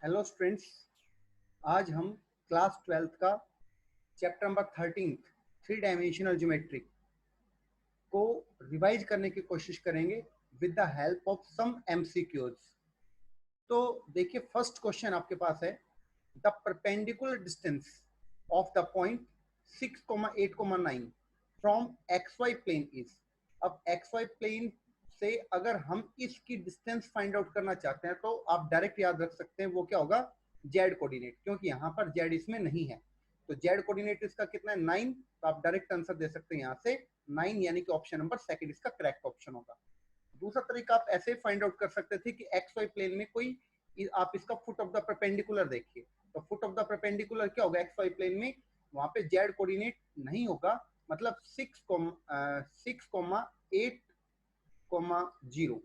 Hello students, आज हम class 12th का chapter number 13 three dimensional geometry को रिवाइज करने की कोशिश करेंगे with the help of some MCQs. तो देखिए, फर्स्ट क्वेश्चन आपके पास है, the perpendicular distance of the point 6,8,9 from X Y plane is. अब एक्स वाई प्लेन से अगर हम इसकी डिस्टेंस फाइंड आउट करना चाहते हैं तो आप डायरेक्ट याद रख सकते हैं वो क्या होगा, जेड कोऑर्डिनेट, क्योंकि यहाँ पर जेड इसमें नहीं है। तो जेड कोऑर्डिनेट इसका कितना है, 9। तो आप डायरेक्ट आंसर दे सकते हैं यहाँ से 9, यानी कि ऑप्शन नंबर सेकंड इसका करेक्ट ऑप्शन होगा। दूसरा तरीका आप ऐसे फाइंड आउट कर सकते थे कि एक्स वाई प्लेन में कोई, आप इसका फुट ऑफ द परपेंडिकुलर देखिए। तो फुट ऑफ द परपेंडिकुलर क्या होगा एक्स वाई प्लेन में, वहां पे जेड कोऑर्डिनेट नहीं होगा, मतलब 6,8,0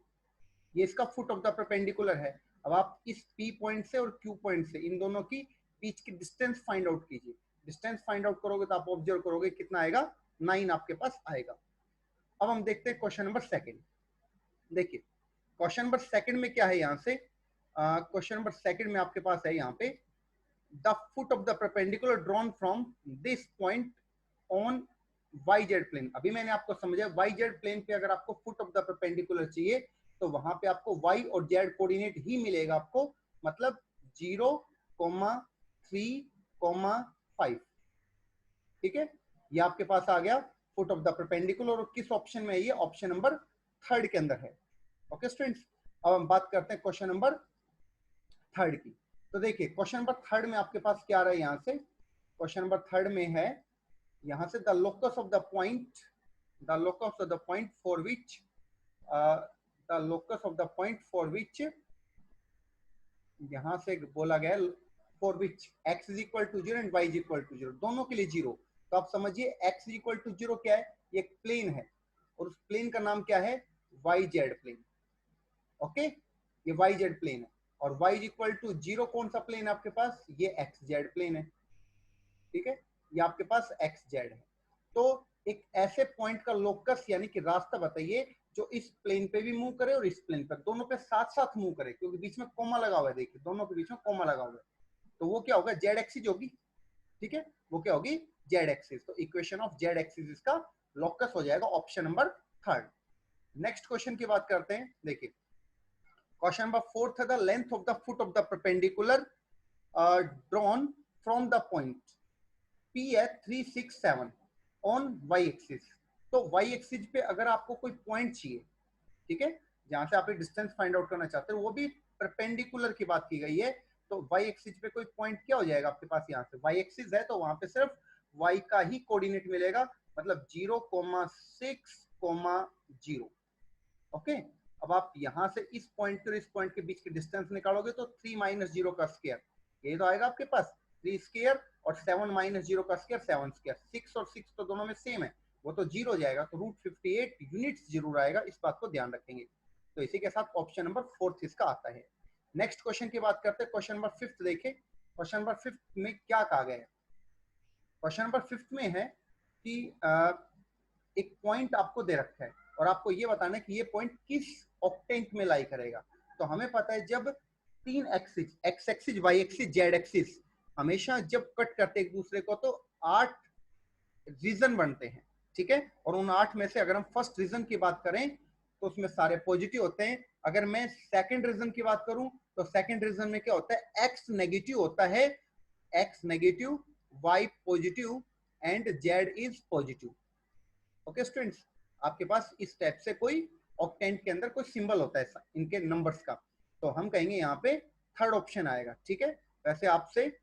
ये इसका फुट ऑफ द परपेंडिकुलर है। अब आप इस पी पॉइंट से और क्यू पॉइंट से इन दोनों की बीच की डिस्टेंस फाइंड आउट कीजिए। डिस्टेंस फाइंड आउट करोगे तो आप ऑब्जर्व करोगे कितना आएगा, 9 आपके पास आएगा। अब हम देखते हैं क्वेश्चन नंबर सेकंड। देखिए, क्वेश्चन नंबर सेकंड में क्या है, यहाँ से क्वेश्चन नंबर सेकंड में आपके पास है यहाँ पे, the foot of the perpendicular drawn from this point on Y Z plane. अभी मैंने आपको समझा वाई जेड प्लेन पे अगर आपको फुट ऑफ द परपेंडिकुलर चाहिए तो वहां पे आपको वाई और जेड कोऑर्डिनेट ही मिलेगा आपको, मतलब 0,3,5। ठीक है, ये आपके पास आ गया फुट ऑफ द परपेंडिकुलर, और किस ऑप्शन में है, ये ऑप्शन नंबर थर्ड के अंदर है। ओके स्टूडेंट्स, अब हम बात करते हैं क्वेश्चन नंबर थर्ड की। तो देखिए, क्वेश्चन नंबर थर्ड में आपके पास क्या रहा है, यहाँ से क्वेश्चन नंबर थर्ड में है यहाँ से, the locus of the point, the locus of the point for which, the locus of the point for which, यहाँ से बोला गया for which x is equal to 0 and y is equal to 0, दोनों के लिए 0। तो आप समझिए x इज इक्वल टू 0 क्या है, ये एक प्लेन है, और उस प्लेन का नाम क्या है, वाई जेड प्लेन। ओके, ये वाई जेड प्लेन है, और y इज इक्वल टू 0 कौन सा प्लेन है आपके पास, ये एक्स जेड प्लेन है। ठीक है, ये आपके पास एक्स जेड है। तो एक ऐसे पॉइंट का लोकस यानी कि रास्ता बताइए जो इस प्लेन पे भी मूव करे और इस प्लेन पर, दोनों पे साथ साथ मूव करे, क्योंकि बीच में कोमा लगा हुआ है, देखिए दोनों के बीच में कोमा लगा हुआ है। तो वो क्या होगा, जेड एक्सिस होगी। ठीक है, वो क्या होगी, जेड एक्सिस। तो इक्वेशन ऑफ जेड एक्सिस इसका लोकस हो जाएगा option number third. Next question की बात करते हैं। देखिए, क्वेश्चन नंबर फोर्थ है, the length of the foot of the perpendicular drawn from the point P है 367 ऑन वाई एक्सिस। तो वाई एक्सिस पे अगर आपको कोई पॉइंट चाहिए, ठीक है, जहां से आप एक डिस्टेंस फाइंड आउट करना चाहते हो, वो भी परपेंडिकुलर की बात की गई है, तो वाई एक्सिस पे कोई पॉइंट क्या हो जाएगा आपके पास, यहाँ से वाई एक्सिस है तो वहां पे सिर्फ वाई का ही कोऑर्डिनेट मिलेगा, मतलब 0,6,0। ओके, अब आप यहाँ से इस पॉइंट और इस पॉइंट के बीच की डिस्टेंस निकालोगे तो 3 माइनस 0 का स्क्वायर, ये तो आएगा आपके पास 3 स्क्वायर, और 7 माइनस 0 का स्क्वायर 7 स्क्वायर। 6 और 6 तो दोनों में सेम है, वो तो 0 जाएगा, तो √58 यूनिट्स जरूर आएगा, इस बात को ध्यान रखेंगे। तो इसी के साथ ऑप्शन नंबर फोर्थ इसका आता है। नेक्स्ट क्वेश्चन की बात करते हैं, क्वेश्चन नंबर फिफ्थ। देखिए, क्वेश्चन नंबर फिफ्थ में क्या कहा गया है, क्वेश्चन नंबर फिफ्थ में है कि एक पॉइंट आपको दे रखा है और आपको ये बताना है कि ये पॉइंट किस ऑक्टेंट में लाई करेगा। तो हमें पता है जब तीन axis, X axis, Y axis, Z axis, हमेशा जब कट करते एक दूसरे को तो 8 रीजन बनते हैं। ठीक है, और उन 8 में से अगर हम फर्स्ट रीजन की बात करें तो उसमें सारे पॉजिटिव होते हैं। अगर मैं सेकंड रीजन की बात करूं तो सेकंड रीजन में क्या होता है, एक्स नेगेटिव होता है, X negative, Y positive and Z is positive. Okay students, आपके पास इस टाइप से कोई ऑक्टेंट के अंदर कोई सिंबल होता है इनके नंबर्स का, तो हम कहेंगे यहाँ पे थर्ड ऑप्शन आएगा। ठीक है, वैसे आपसे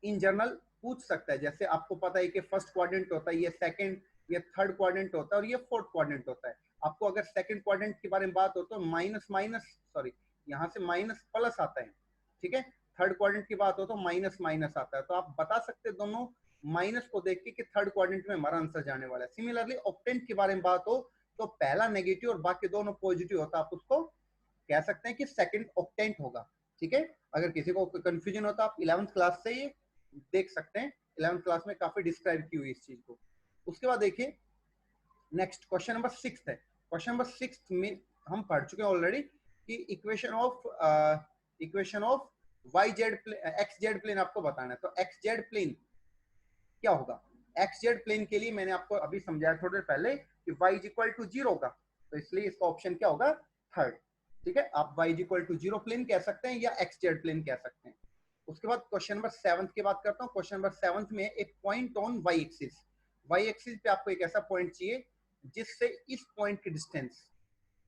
इन जनरल पूछ सकता है, जैसे आपको पता है कि फर्स्ट क्वाड्रेंट होता है, ये सेकंड, ये थर्ड क्वाड्रेंट होता है, और ये फोर्थ क्वाड्रेंट होता है। आपको अगर सेकंड क्वाड्रेंट के बारे में बात हो तो माइनस माइनस, सॉरी, यहाँ से माइनस प्लस आता है। ठीक है, थर्ड क्वाड्रेंट की बात हो तो माइनस माइनस आता है, तो आप बता सकते हैं दोनों माइनस को देख के कि थर्ड क्वाड्रेंट में हमारा आंसर जाने वाला है। सिमिलरली ऑक्टेंट के बारे में बात हो तो पहला नेगेटिव और बाकी दोनों पॉजिटिव होता है, आप उसको कह सकते हैं कि सेकंड ऑक्टेंट होगा। ठीक है, अगर किसी को कंफ्यूजन होता आप 11th क्लास से ये देख सकते हैं, 11th क्लास में काफी डिस्क्राइब की हुई इस चीज को। उसके बाद देखिए, नेक्स्ट क्वेश्चन नंबर 6 है। क्वेश्चन नंबर 6 में हम पढ़ चुके हैं ऑलरेडी कि equation of Y Z X Z plane आपको बताना है। तो एक्स जेड प्लेन क्या होगा, एक्स जेड प्लेन के लिए मैंने आपको अभी समझाया थोड़ी देर पहले कि y इज इक्वल टू 0 होगा, तो इसलिए इसका ऑप्शन क्या होगा, थर्ड। ठीक है, आप y is equal to 0 plane कह सकते हैं या एक्स जेड प्लेन कह सकते हैं। उसके बाद क्वेश्चन नंबर 7 की बात करता हूँ। क्वेश्चन नंबर 7 में एक point on Y axis, Y axis पे आपको एक ऐसा पॉइंट चाहिए जिससे इस पॉइंट की डिस्टेंस,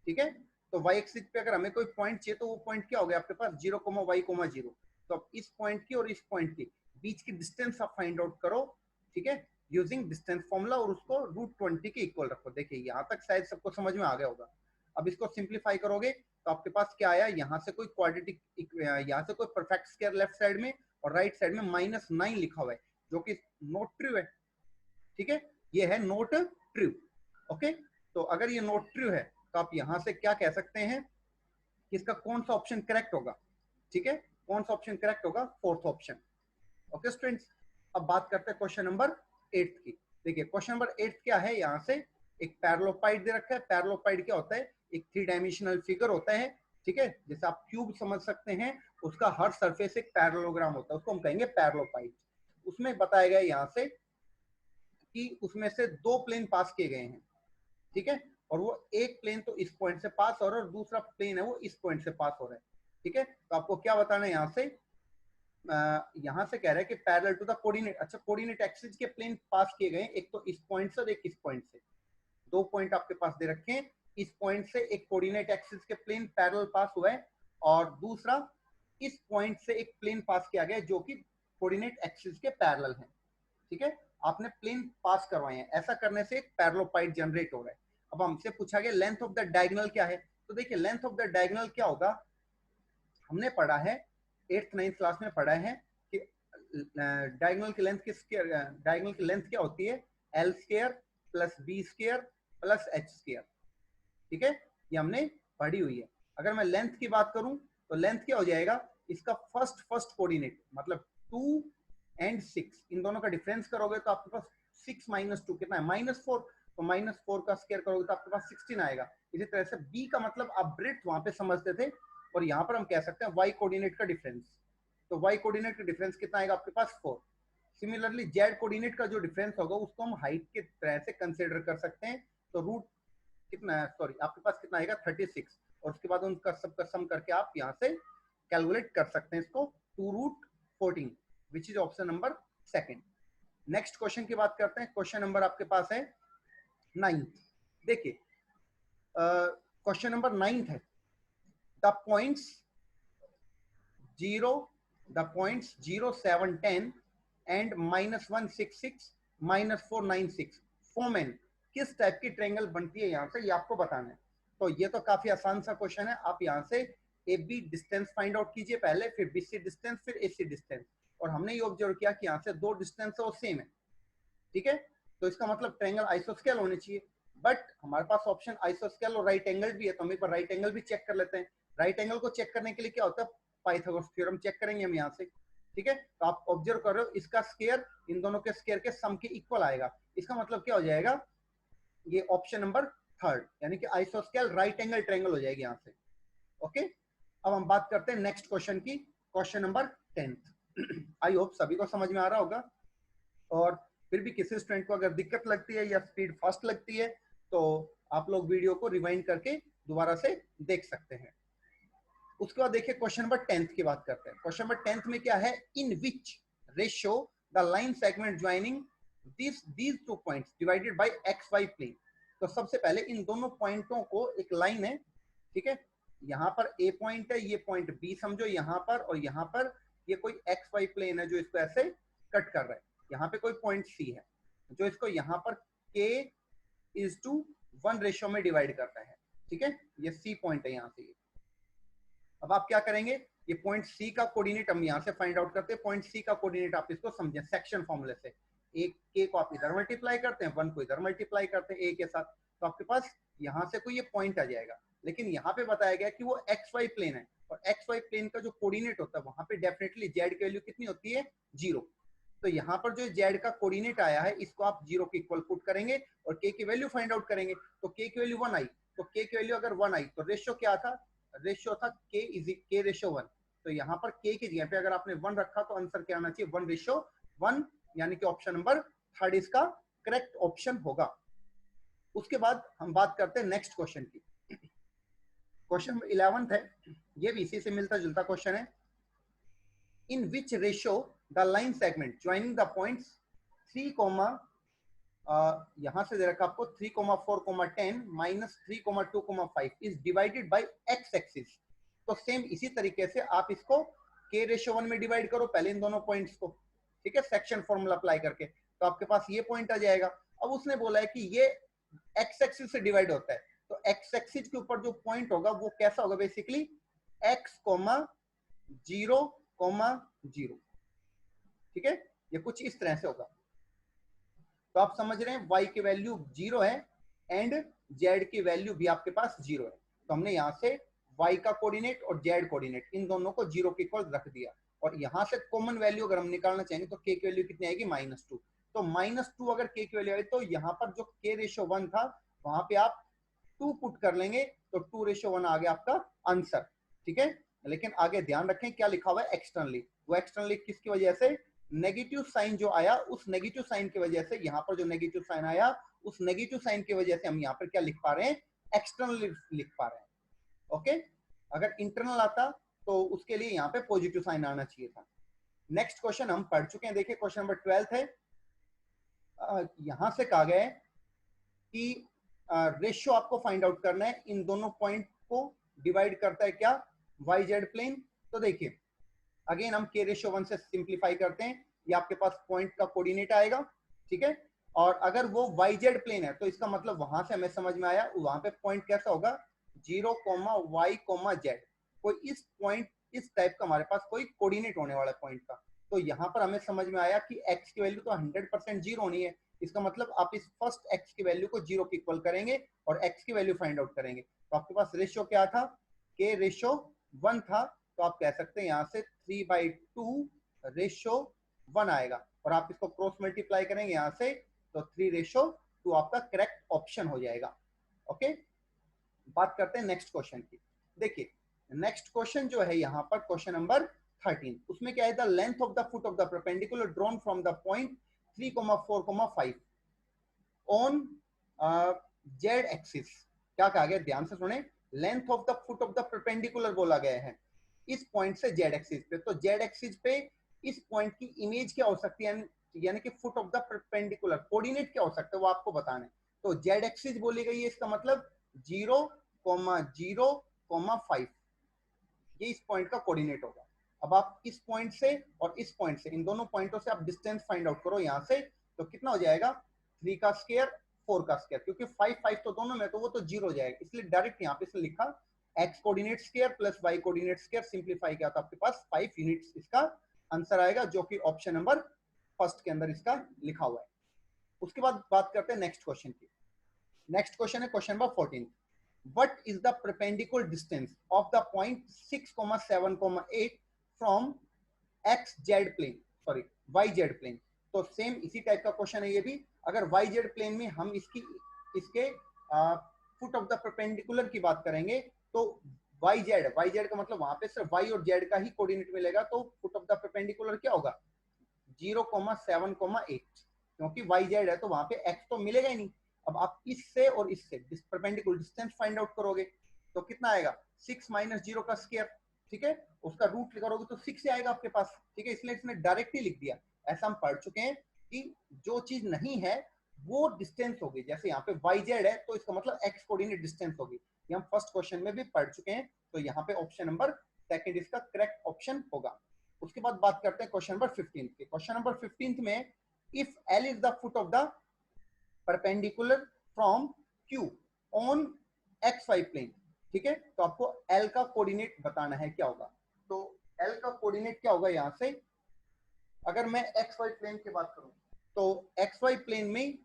ठीक है, तो वाई एक्सिस पे अगर हमें कोई पॉइंट चाहिए तो वो पॉइंट क्या हो गया आपके पास 0,y,0। तो अब इस पॉइंट की और इस पॉइंट के बीच की डिस्टेंस आप फाइंड आउट करो, ठीक है, यूजिंग डिस्टेंस फॉर्मूला, और उसको √20 के इक्वल रखो। देखिए यहाँ तक शायद सबको समझ में आ गया होगा। अब इसको सिंप्लीफाई करोगे तो आपके पास क्या आया, यहाँ से कोई क्वाड्रेटिक, यहाँ से कोई परफेक्ट स्क्वायर लेफ्ट साइड में और राइट साइड में -9 लिखा हुआ है, जो कि नॉट ट्रू है। ठीक है, ये है नॉट ट्रू। ओके, तो अगर ये नॉट ट्रू है तो आप यहां से क्या कह सकते हैं कि इसका कौन सा ऑप्शन करेक्ट होगा। ठीक है, कौन सा ऑप्शन करेक्ट होगा, फोर्थ ऑप्शन। ओके स्टूडेंट्स, अब बात करते हैं क्वेश्चन नंबर 8 की। देखिए क्वेश्चन नंबर 8 क्या है, यहाँ से एक पैरेललोपाइड दे रखा है। पैरेललोपाइड क्या होता है, एक 3 डायमेंशनल फिगर होता है। ठीक है, जैसे आप क्यूब समझ सकते हैं, उसका हर सरफेस एक पैरेललोग्राम होता है, उसको हम कहेंगे पैरेललोपाइड। उसमें बताया गया यहाँ से कि उसमें से 2 प्लेन पास किए गए हैं। ठीक है, और वो एक प्लेन तो इस पॉइंट से पास हो रहा है और दूसरा प्लेन है वो इस पॉइंट से पास हो रहा है। ठीक है, तो आपको क्या बताना है यहाँ से, यहाँ से कह रहा है कि पैरेलल टू द कोऑर्डिनेट, अच्छा कोऑर्डिनेट एक्सिस के प्लेन पास किए गए, एक तो इस पॉइंट से और एक इस पॉइंट से। 2 पॉइंट आपके पास दे रखे हैं, इस पॉइंट से एक कोऑर्डिनेट एक्सिस के प्लेन पैरेलल पास हुआ है और दूसरा इस पॉइंट से एक प्लेन पास किया गया जो कि कोऑर्डिनेट एक्सिस के पैरेलल है। ठीक है, आपने प्लेन पास करवाए हैं, ऐसा करने से एक पैरेललोपाइड जनरेट हो रहा है। अब हमसे पूछा गया लेंथ ऑफ द डायगोनल क्या है, तो देखिए लेंथ ऑफ द डायगोनल क्या होगा, हमने पढ़ा है 8th 9th क्लास में पढ़ा है कि डायगोनल की लेंथ डायगोनल की लेंथ क्या होती है, L square plus B square plus H square. ठीक है, ये हमने पढ़ी हुई है। अगर मैं लेंथ की बात करूं तो लेंथ क्या हो जाएगा, इसका फर्स्ट कोऑर्डिनेट मतलब 2 एंड 6, इन दोनों का डिफरेंस करोगे तो आपके पास 6 - 2 कितना है, -4। तो -4 का स्क्वायर करोगे तो आपके पास 16 आएगा। इसी तरह से b का मतलब आप ब्रेड्थ वहां पे समझते थे, और यहाँ पर हम कह सकते हैं y कोऑर्डिनेट का डिफरेंस। तो y कोऑर्डिनेट का डिफरेंस कितना आएगा आपके पास 4। सिमिलरली z कोऑर्डिनेट का जो डिफरेंस होगा उसको हम हाइट के तरह से कंसिडर कर सकते हैं। तो रूट कितना है, सॉरी आपके पास कितना आएगा 36, और उसके बाद उनका सबका सम करके आप यहाँ से कैलकुलेट कर सकते हैं इसको 2√14, which is option number 2। Next question की बात करते हैं। क्वेश्चन नंबर आपके पास है 9th। देखिए क्वेश्चन नंबर 9th है, the points 0, 7, 10 and -166 -496 form an, किस टाइप की ट्रायंगल बनती है, यहाँ से ये आपको बताना है। तो ये तो काफी आसान सा क्वेश्चन है। आप यहाँ से A B distance find out कीजिए पहले, फिर बी सी डिस्टेंस, फिर ए सी डिस्टेंस, और हमने ये ऑब्जर्व किया कि यहाँ से 2 डिस्टेंस है वो सेम है। ठीक है, तो इसका मतलब ट्रायंगल आइसोस्केल होने चाहिए, बट हमारे पास ऑप्शन आइसोस्केल और राइट एंगल भी है, तो हम एक बार राइट एंगल भी चेक कर लेते हैं। राइट एंगल को चेक करने के लिए क्या होता है, पाइथागोरस थ्योरम चेक करेंगे हम यहाँ से। ठीक है, तो आप ऑब्जर्व कर रहे हो इसका स्क्वायर इन दोनों के स्क्वायर के सम के इक्वल आएगा। इसका मतलब क्या हो जाएगा, ये ऑप्शन नंबर 3, यानी कि आइसोस्केल राइट एंगल ट्रायंगल हो जाएगी यहाँ से। ओके, अब हम बात करते हैं नेक्स्ट क्वेश्चन की, question number 10th। I hope सभी को समझ में आ रहा होगा, और फिर भी किसी स्टूडेंट को अगर दिक्कत लगती है या स्पीड फास्ट लगती है तो आप लोग वीडियो को रिवाइंड करके दोबारा से देख सकते हैं। उसके बाद देखिए क्वेश्चन नंबर 10th की बात करते हैं। क्वेश्चन नंबर 10th में क्या है, in which ratio the line segment joining these 2 points divided by xy plane। तो सबसे पहले इन दोनों पॉइंटों को, एक लाइन है, ठीक है, यहाँ पर ए पॉइंट है, ये पॉइंट बी समझो यहाँ पर, और यहाँ पर ये कोई एक्स वाई प्लेन है जो इसको ऐसे कट कर रहा है। यहाँ पे कोई पॉइंट सी है जो इसको यहाँ पर k:1 रेशियो में डिवाइड करता है। ठीक है, ये सी पॉइंट है यहाँ से। अब आप क्या करेंगे, ये पॉइंट सी का कोऑर्डिनेट हम यहाँ से फाइंड आउट करते हैं। पॉइंट सी का कोऑर्डिनेट आप इसको समझें सेक्शन फॉर्मूले से, एक के को आप इधर मल्टीप्लाई करते हैं, 1 को इधर मल्टीप्लाई करते हैं ए के साथ, तो आपके पास यहाँ से कोई ये पॉइंट आ जाएगा। लेकिन यहाँ पे बताया गया कि वो एक्स वाई प्लेन है, और एक्स वाई प्लेन का जो कोऑर्डिनेट होता है वहां पे डेफिनेटली जेड की वैल्यू कितनी होती है, 0। तो यहाँ पर जो जेड का कोऑर्डिनेट आया है इसको आप 0 के इक्वल पुट करेंगे और के की वैल्यू फाइंड आउट करेंगे। तो के की वैल्यू 1 आई, तो के की वैल्यू अगर 1 आई तो रेशियो क्या था, रेशियो था k रेशियो 1। तो यहाँ पर k की जगह पे अगर आपने 1 रखा तो आंसर क्या आना चाहिए 1:1, यानी कि ऑप्शन नंबर थर्ड इसका करेक्ट ऑप्शन होगा। उसके बाद हम बात करते हैं नेक्स्ट क्वेश्चन की। क्वेश्चन 11 है, ये भी इसी से मिलता जुलता क्वेश्चन है। In which ratio the line segment joining the points 3, यहां से दे रखा आपको 3,4,10 minus 3,2,5 is divided by X axis. तो सेम इसी तरीके से आप इसको k/1 में डिवाइड करो पहले इन दोनों पॉइंट्स को, ठीक है, सेक्शन फॉर्मूला अप्लाई करके, तो आपके पास ये पॉइंट आ जाएगा। अब उसने बोला है कि ये एक्स एक्सिस से डिवाइड होता है, तो एक्स एक्सिस के ऊपर जो पॉइंट होगा वो कैसा होगा, बेसिकली x, 0, 0, ठीक है, ये कुछ इस तरह से होगा। तो आप समझ रहे हैं y की वैल्यू 0 है एंड z की वैल्यू भी आपके पास 0 है, तो हमने यहां से y का कोऑर्डिनेट और z कोऑर्डिनेट इन दोनों को 0 के इक्वल रख दिया, और यहां से कॉमन वैल्यू अगर हम निकालना चाहेंगे तो k की वैल्यू कितनी आएगी -2। तो -2 अगर k की वैल्यू आई तो यहाँ पर जो k/1 था वहां पे आप 2 पुट कर लेंगे तो 2/1 आ गया आपका आंसर, ठीक है। लेकिन आगे ध्यान रखें क्या लिखा हुआ है एक्सटर्नली, वो एक्सटर्नली किसकी वजह से, नेगेटिव साइन जो आया उस नेगेटिव साइन की वजह से, यहाँ पर जो नेगेटिव साइन आया उस नेगेटिव साइन की वजह से हम यहाँ पर क्या लिख पा रहे हैं, एक्सटर्नली लिख पा रहे हैं, ओके। अगर इंटरनल आता तो उसके लिए यहाँ पे पॉजिटिव साइन आना चाहिए था। नेक्स्ट क्वेश्चन हम पढ़ चुके हैं, देखिए क्वेश्चन नंबर 12 है। यहां से कहा गया है कि रेशियो आपको फाइंड आउट करना है, इन दोनों पॉइंट को डिवाइड करता है क्या, वाई जेड प्लेन। तो देखिए अगेन हम k/1 से सिंप्लीफाई करते हैं, ये आपके पास पॉइंट का कोऑर्डिनेट आएगा, ठीक है, और अगर वो वाई जेड प्लेन है तो इसका मतलब वहां से हमें समझ में आया वहां पे पॉइंट कैसा होगा 0, y, z, कोई इस पॉइंट इस टाइप का हमारे पास कोई कोऑर्डिनेट होने वाला पॉइंट का। तो यहाँ पर हमें समझ में आया कि x की वैल्यू तो 100% 0 होनी है, इसका मतलब आप इस फर्स्ट x की वैल्यू को 0 के इक्वल करेंगे और x की वैल्यू फाइंड आउट करेंगे। तो आपके पास रेशियो क्या था, k/1 था, तो आप कह सकते हैं यहाँ से 3/2/1 आएगा, और आप इसको क्रॉस मल्टीप्लाई करेंगे यहाँ से तो 3/2 आपका करेक्ट ऑप्शन हो जाएगा, ओके। बात करते हैं नेक्स्ट क्वेश्चन की। देखिए नेक्स्ट क्वेश्चन जो है यहाँ पर क्वेश्चन नंबर 13, उसमें क्या है, the length of the foot of the perpendicular drawn from the point 3,4,5 on Z axis. क्या कहा गया, ध्यान से सुने, length of the foot of the perpendicular बोला गया है इस पॉइंट से जेड एक्सिस पे। तो जेड एक्सिस पे इस पॉइंट की इमेज क्या हो सकती है, यानी कि foot of the perpendicular coordinate क्या हो सकता है वो आपको बताना है। तो जेड एक्सिस बोली गई है, इसका मतलब 0, 0, 5, ये इस पॉइंट का कोऑर्डिनेट होगा। अब आप इस पॉइंट से और इस पॉइंट से, इन दोनों पॉइंटों से आप डिस्टेंस फाइंड आउट करो यहाँ से, तो कितना हो जाएगा 3 का स्क्वायर 4 का स्क्वायर, क्योंकि 5 5 तो दोनों में, तो वो तो 0 हो जाएगा, इसलिए डायरेक्ट यहाँ पे लिखा x coordinate square plus y coordinate square, simplify किया तो आपके पास 5 यूनिट्स इसका आंसर आएगा, जो कि ऑप्शन नंबर फर्स्ट के अंदर इसका लिखा हुआ है। उसके बाद बात करते हैं नेक्स्ट क्वेश्चन की। नेक्स्ट क्वेश्चन है question number 14, what is the perpendicular distance of the point 6,7,8 from xz plane, sorry yz plane। तो सेम इसी टाइप का क्वेश्चन है ये भी, अगर yz प्लेन में हम इसके फुट ऑफ द परपेंडिकुलर की बात करेंगे तो yz का मतलब वहां पे सिर्फ y और z का ही कोऑर्डिनेट मिलेगा, तो फुट ऑफ द परपेंडिकुलर क्या होगा 0,7,8, क्योंकि yz है तो वहां पे x तो मिलेगा ही नहीं। अब आप इससे और इससे परपेंडिकुलर डिस्टेंस फाइंड आउट करोगे तो कितना आएगा 6 - 0 का स्क्वायर, ठीक है, उसका रूट करोगे तो 6 से आएगा आपके पास, ठीक है, इसलिए इसने डायरेक्ट ही लिख दिया। ऐसा हम पढ़ चुके हैं कि जो चीज नहीं है वो डिस्टेंस होगी, जैसे यहाँ पे yz है तो इसका मतलब x कोऑर्डिनेट डिस्टेंस होगी, ये हम फर्स्ट क्वेश्चन में भी पढ़ चुके हैं, तो यहाँ पे ऑप्शन नंबर सेकंड इसका करेक्ट ऑप्शन होगा। उसके बाद बात करते हैं क्वेश्चन नंबर 15 के। क्वेश्चन नंबर 15 में if L is the foot of the perpendicular from Q on XY plane, ठीक है, तो आपको L का कोऑर्डिनेट बताना है क्या होगा। तो L का कोऑर्डिनेट क्या होगा, यहां से अगर मैं XY प्लेन की बात करूं तो XY प्लेन में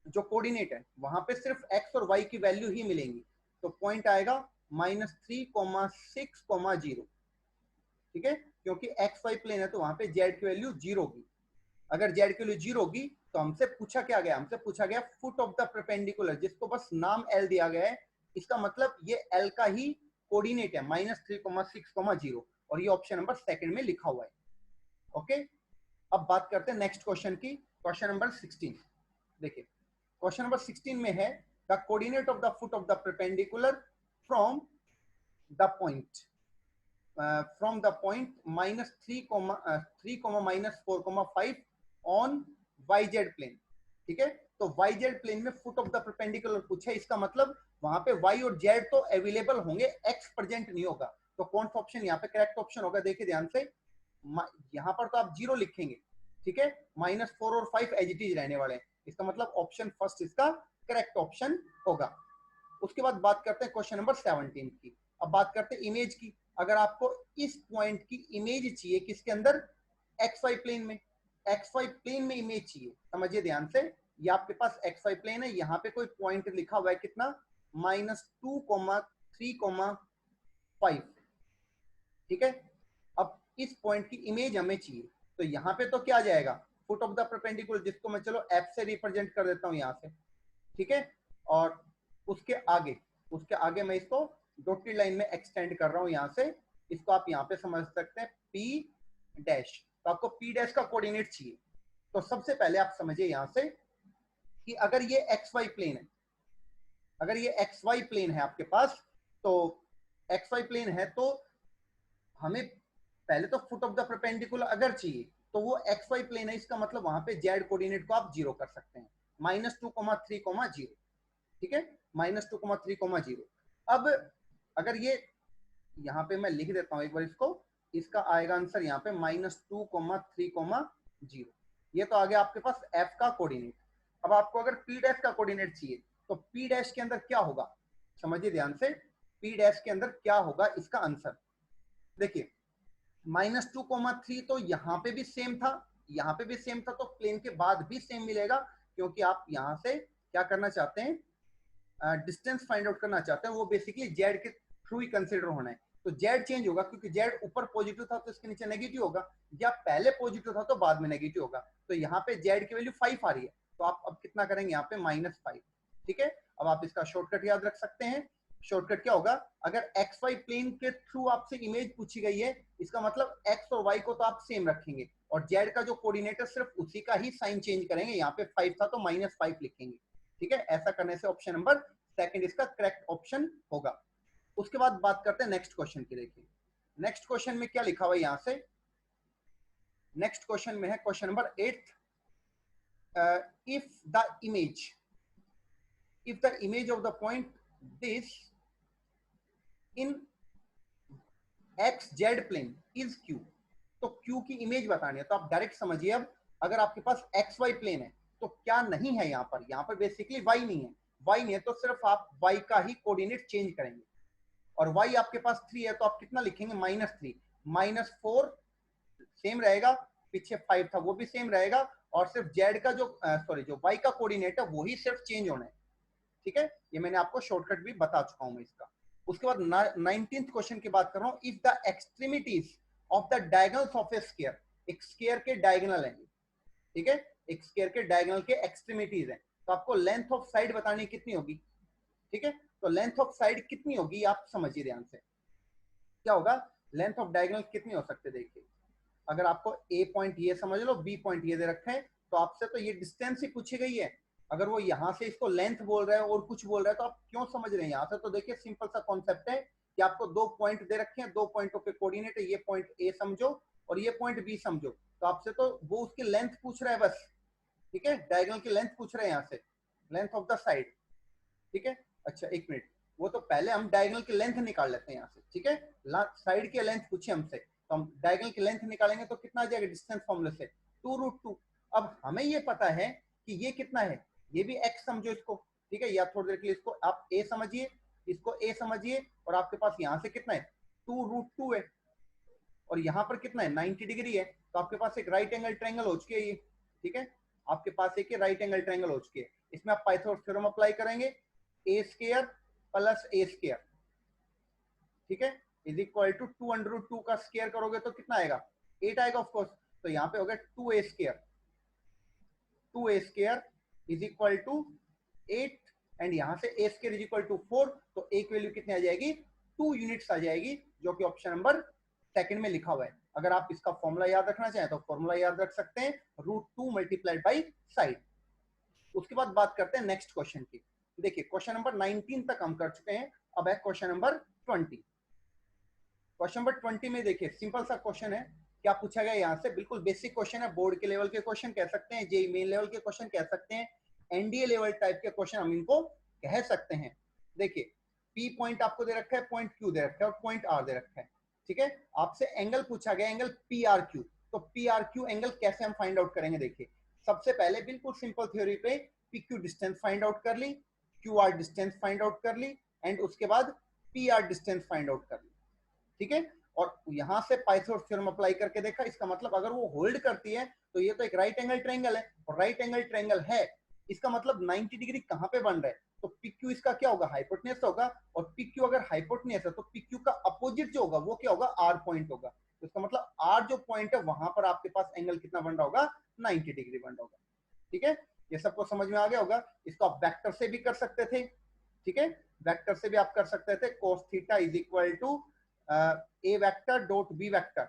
जो कोऑर्डिनेट है वहां पे सिर्फ x और y की वैल्यू ही मिलेंगी, तो पॉइंट आएगा -3,6,0, ठीक है, क्योंकि XY प्लेन है तो वहां पे z की वैल्यू 0 होगी। अगर z की वैल्यू 0 होगी तो हमसे पूछा क्या गया, हमसे पूछा गया फुट ऑफ द परपेंडिकुलर, जिसको बस नाम L दिया गया है, इसका मतलब ये L का ही कोऑर्डिनेट है -3,6,0, और ये ऑप्शन नंबर सेकंड में लिखा हुआ है। ओके, अब बात करते हैं नेक्स्ट क्वेश्चन की, क्वेश्चन नंबर 16। देखिए क्वेश्चन नंबर 16 में है the coordinate of the foot of the perpendicular from the point -3, -4, 5 on YZ plane. ठीक है, तो YZ प्लेन में फुट ऑफ द परपेंडिकुलर पूछा है, इसका मतलब वहां पे Y और Z तो अवेलेबल होंगे, X प्रेजेंट नहीं होगा। तो कौन सा ऑप्शन यहाँ पे करेक्ट ऑप्शन होगा, देखिए ध्यान से। यहाँ पर तो आप 0 लिखेंगे, ठीक है, -4 और 5 एज इट इज रहने वाले हैं, इसका मतलब ऑप्शन फर्स्ट इसका करेक्ट ऑप्शन होगा। उसके बाद बात करते हैं क्वेश्चन नंबर 17 की। अब बात करते हैं इमेज की। अगर आपको इस पॉइंट की इमेज चाहिए किसके अंदर, XY प्लेन में, XY प्लेन में इमेज चाहिए, समझिए ध्यान से। ये आपके पास XY प्लेन है, यहाँ पे कोई पॉइंट लिखा हुआ है कितना, -2, 3, 5। ठीक है, अब इस पॉइंट की इमेज हमें चाहिए, तो यहाँ पे तो क्या आ जाएगा, फुट ऑफ द परपेंडिकुलर, जिसको मैं चलो F से रिप्रेजेंट कर देता हूँ यहाँ से। ठीक है, और उसके आगे मैं इसको डॉटेड लाइन में एक्सटेंड कर रहा हूं यहाँ से, इसको आप यहाँ पे समझ सकते हैं P डैश। तो आपको P डैश का कोऑर्डिनेट चाहिए। तो सबसे पहले आप समझिए यहाँ से कि अगर ये XY प्लेन है, अगर ये XY प्लेन है आपके पास, तो XY प्लेन है तो हमें पहले तो फुट ऑफ द परपेंडिकुलर अगर चाहिए तो वो XY प्लेन है, इसका मतलब वहां पे Z कोऑर्डिनेट को आप 0 कर सकते हैं, -2, 3, 0। ठीक है, -2, 3, 0। अब अगर ये यहाँ पे मैं लिख देता हूं एक बार इसको, इसका आएगा आंसर यहाँ पे -2, 3, 0। ये तो आ गया आपके पास F का कोऑर्डिनेट। अब आपको अगर P डैश का कोऑर्डिनेट चाहिए तो P डैश के अंदर क्या होगा, समझिए ध्यान से, P डैश के अंदर क्या होगा इसका आंसर। देखिए -2, 3 तो यहाँ पे भी सेम था, यहाँ पे भी सेम था, तो प्लेन के बाद भी सेम मिलेगा, क्योंकि आप यहाँ से क्या करना चाहते हैं, डिस्टेंस फाइंड आउट करना चाहते हैं, वो बेसिकली जेड के थ्रू ही कंसिडर होना है। तो जेड चेंज होगा, क्योंकि जेड ऊपर पॉजिटिव था तो इसके नीचे नेगेटिव होगा, या पहले पॉजिटिव था तो बाद में नेगेटिव होगा। तो यहाँ पे जेड की वैल्यू 5 आ रही है, तो आप अब कितना करेंगे यहाँ पे -5। ठीक है, अब आप इसका शॉर्टकट याद रख सकते हैं। शॉर्टकट क्या होगा, अगर XY प्लेन के थ्रू आपसे इमेज पूछी गई है, इसका मतलब X और Y को तो आप सेम रखेंगे, और Z का जो कोऑर्डिनेट है सिर्फ उसी का ही साइन चेंज करेंगे, यहाँ पे 5 था तो -5 लिखेंगे। ठीक है, ऐसा करने से ऑप्शन नंबर सेकंड इसका करेक्ट ऑप्शन होगा। उसके बाद बात करते हैं नेक्स्ट क्वेश्चन की। देखिए नेक्स्ट क्वेश्चन में क्या लिखा हुआ है, यहाँ से नेक्स्ट क्वेश्चन में है question number 8, if the image of the point this in XZ plane is Q। तो Q की इमेज बतानी है, तो आप डायरेक्ट समझिए। अब अगर आपके पास XY प्लेन है तो क्या नहीं है यहाँ पर बेसिकली Y नहीं है, Y नहीं है तो सिर्फ आप Y का ही कोऑर्डिनेट चेंज करेंगे, और Y आपके पास 3 है तो आप कितना लिखेंगे, -3, -4 सेम रहेगा, पीछे 5 था वो भी सेम रहेगा, और सिर्फ Z का जो जो Y का कोऑर्डिनेट है वो ही सिर्फ चेंज होना है। ठीक है, ये मैंने आपको शॉर्टकट भी बता चुका हूं मैं इसका। उसके बाद 19th क्वेश्चन की बात कर रहा हूं, if the extremities of the diagonals of A square, एक स्क्वायर के डायगोनल है, ठीक है, एक स्क्वायर के डायगोनल के एक्सट्रीमिटीज है, तो आपको लेंथ ऑफ साइड बतानी कितनी होगी। ठीक है, तो लेंथ ऑफ साइड कितनी होगी आप समझिए ध्यान से, क्या होगा, लेंथ ऑफ डायगोनल कितनी हो सकते, देखिए अगर आपको ए पॉइंट ये समझ लो, बी पॉइंट ये दे रखे हैं, तो आपसे तो ये डिस्टेंस ही पूछी गई है। अगर वो यहाँ से इसको लेंथ बोल रहा है और कुछ बोल रहा है तो आप क्यों समझ रहे हैं यहाँ से, तो देखिए सिंपल सा कॉन्सेप्ट है कि आपको 2 पॉइंट दे रखे हैं, 2 पॉइंटों पे कोऑर्डिनेट है, ये पॉइंट ए समझो और ये पॉइंट बी समझो, तो आपसे तो वो उसकी लेंथ पूछ रहा है बस। ठीक है, डायगोनल की लेंथ पूछ रहे हैं यहाँ से, लेंथ ऑफ द साइड। ठीक है, अच्छा एक मिनट, वो तो पहले हम डायगोनल की लेंथ निकाल लेते हैं यहाँ से। ठीक है, साइड की लेंथ पूछे हमसे, तो हम डायगोनल की लेंथ निकालेंगे तो कितना आ जाएगा, डिस्टेंस फॉर्मूले से 2√2। अब हमें ये पता है कि ये कितना है, ये भी x समझो इसको। ठीक है, या थोड़ी देर के लिए इसको आप a समझिए, इसको a समझिए, और आपके पास यहाँ से कितना है 2√2 है, और यहाँ पर कितना है 90 डिग्री है, तो आपके पास एक राइट एंगल ट्रायंगल हो चुकी है ये। ठीक है, आपके पास एक राइट एंगल ट्रायंगल हो चुकी है, इसमें आप पाइथागोरस थ्योरम अप्लाई करेंगे, a² + a², ठीक है, इज इक्वल टू 2√2 का स्क्वायर करोगे तो कितना आएगा, 8 आएगा ऑफ कोर्स, तो यहाँ पे हो गया 2a² is equal to 8, and यहाँ से a² इज इक्वल टू 4, तो एक वैल्यू कितनी आ जाएगी, 2 यूनिट्स आ जाएगी, जो कि ऑप्शन नंबर सेकंड में लिखा हुआ है। अगर आप इसका फॉर्मूला याद रखना चाहें तो फॉर्मूला याद रख सकते हैं, √2 मल्टीप्लाइड बाई साइड। उसके बाद बात करते हैं नेक्स्ट क्वेश्चन की। देखिए क्वेश्चन नंबर 19 तक हम कर चुके हैं, अब है क्वेश्चन नंबर 20। क्वेश्चन नंबर 20 में देखिए सिंपल सा क्वेश्चन है, क्या पूछा गया यहाँ से, बिल्कुल बेसिक क्वेश्चन है, बोर्ड के लेवल के क्वेश्चन कह सकते हैं, जेईई मेन लेवल के क्वेश्चन कह सकते हैं, एनडीए लेवल टाइप के क्वेश्चन हम इनको कह सकते हैं। देखिए पी पॉइंट आपको दे रखा है, पॉइंट क्यू दे रखा है और पॉइंट आर दे रखा है, ठीक है। आपसे एंगल पूछा गया, एंगल पी आर क्यू, तो पी आर क्यू एंगल कैसे हम फाइंड आउट करेंगे। देखिए सबसे पहले बिल्कुल सिंपल थ्योरी पे P Q distance find out कर ली, Q R distance find out कर ली, एंड उसके बाद P R distance find out कर ली, ठीक है। और यहां से पाइथागोरस थ्योरम अप्लाई करके देखा, इसका मतलब अगर वो होल्ड करती है तो ये तो एक राइट एंगल ट्रायंगल है, और राइट एंगल ट्रायंगल है, इसका मतलब 90 डिग्री कहां पे बन रहा है, तो PQ इसका क्या होगा, हाइपोटेन्यूज होगा, और PQ अगर हाइपोटेन्यूज है तो PQ का अपोजिट जो होगा वो क्या होगा, R पॉइंट होगा। तो इसका मतलब R जो पॉइंट है वहां पर आपके पास एंगल कितना बन रहा होगा, 90 डिग्री बन रहा होगा, ठीक है। ये सबको समझ में आ गया होगा। इसको आप वेक्टर से भी कर सकते थे, ठीक है, वेक्टर से भी आप कर सकते थे, cos theta is equal to A vector dot B vector,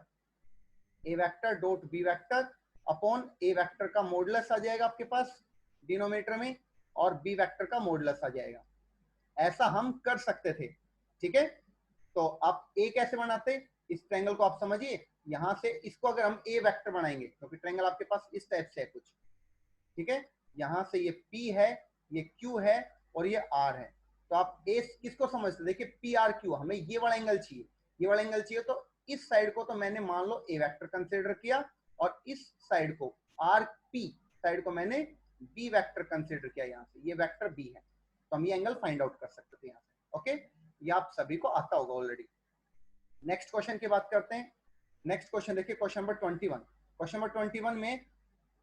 A vector dot B vector upon A vector का मॉडुलस आ जाएगा आपके पास डिनोमिनेटर में, और बी वेक्टर का मॉडुलस आ जाएगा। ऐसा हम कर सकते थे, ठीक है। तो आप ए कैसे बनाते, इस ट्रायंगल को आप समझिए, यहां से इसको अगर हम ए वेक्टर बनाएंगे, क्योंकि ट्रायंगल आपके पास इस टाइप से है कुछ, ठीक है, यहां से ये P है, ये Q है और ये R है, तो आप ए किसको समझते, देखिए पी आर क्यू, हमें ये वाला एंगल चाहिए, ये वाला एंगल चाहिए, तो इस साइड को तो मैंने मान लो ए वेक्टर कंसीडर किया, और इस साइड को आर पी साइड को मैंने बी वेक्टर कंसीडर किया, यहाँ से ये वेक्टर बी है, तो हम ये एंगल फाइंड आउट कर सकते थे यहाँ से। ओके, ये आप सभी को आता होगा ऑलरेडी। नेक्स्ट क्वेश्चन की बात करते हैं। नेक्स्ट क्वेश्चन देखिए, क्वेश्चन नंबर 21। क्वेश्चन नंबर 21 में